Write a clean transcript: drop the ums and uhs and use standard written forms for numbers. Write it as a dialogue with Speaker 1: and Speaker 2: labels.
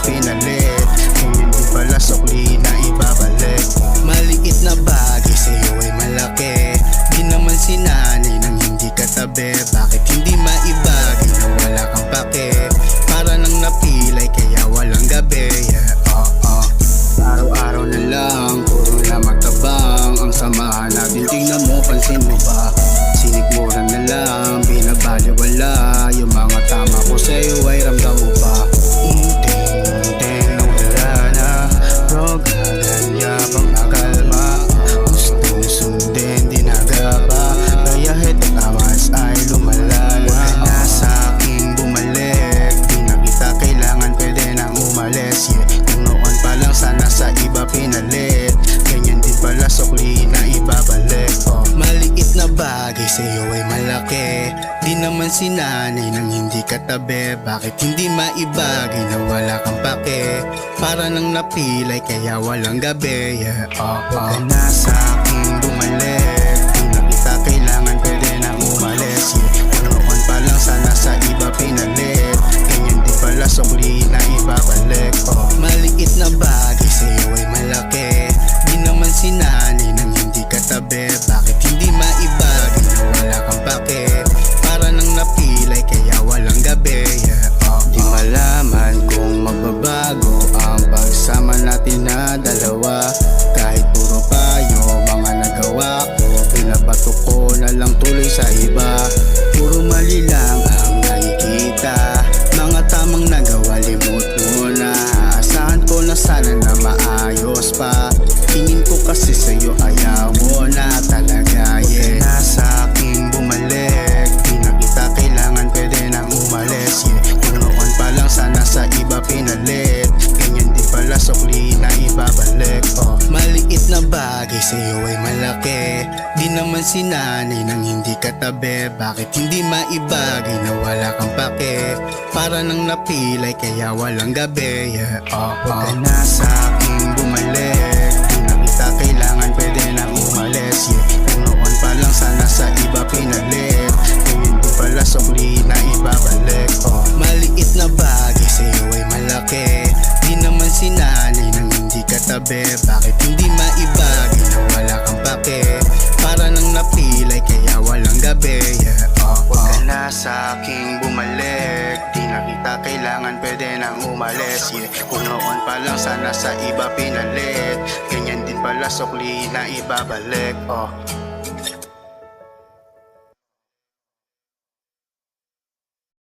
Speaker 1: Pinalit, ngayon di pala sukli na ibabalik. Maliit na bagay sa'yo ay malaki. Di naman sinanay nang hindi katabi. Bakit hindi maibagay na wala kang pake? Para nang napilay kaya walang gabi. Araw-araw na lang, puro na matabang ang samahan natin. Tingnan mo, pansin mo ba? Sinikmuran na lang, binabaliwala. Yung mga tama ko sa'yo ay ramdam mo ba? Pinalit, ganyan din pala sukli na ibabalik. Maliit na bagay sa'yo ay malaki. Di naman sinanay nang hindi katabi. Bakit hindi maibagay na wala kang pake? Para nang napilay kaya walang gabi. Huwag ka na sa'king bumalik. Di na kita kailangan, pwede nang umalis. Noon pa lang sana sa iba pinalit. Ganyan din pala sukli na ibabalik. Maliit na bagay sa'yo ay malaki. Di naman sinanay nang hindi katabi. Bakit hindi maibagay na wala kang pake? Para nang napilay kaya walang gabi. Di malaman kung magbabago ang pagsama natin na dalawa. Kahit puro payo mga nagawa ko, pinabato ko na lang tuloy sa iba. Puro mali lang ang nakikita, mga tamang nagawa limot mo na. Asahan ko na sana na maayos pa. Tingin ko kasi sa'yo ayaw mo na talaga. Nasa aking bumalik, di na kita kailangan, pwede nang umalis. Kung noon pa lang sana sa iba pinalit. Ganyan din pala sukli na ibabalik. Maliit na bagay sa'yo ay malaki. Di naman sinanay nang hindi katabi. Bakit hindi maibagay na wala kang pake? Para nang napilay kaya walang gabi. Huwag ka na sa'king bumalik. Di na kita kailangan, pwede nang umalis. Kung noon pa lang sana sa iba pinalit. Ngayon di pala sukli na ibabalik. Maliit na bagay sa'yo ay malaki. Di naman sinanay nang hindi katabi. Bakit hindi maibagay na wala kang pake? Para nang napilay kaya walang gabi. Huwag ka na sa'king bumalik. Di na kita kailangan, pwede nang umalis. Kung noon pa lang sana sa iba pinalit. Ganyan din pala sukli na ibabalik.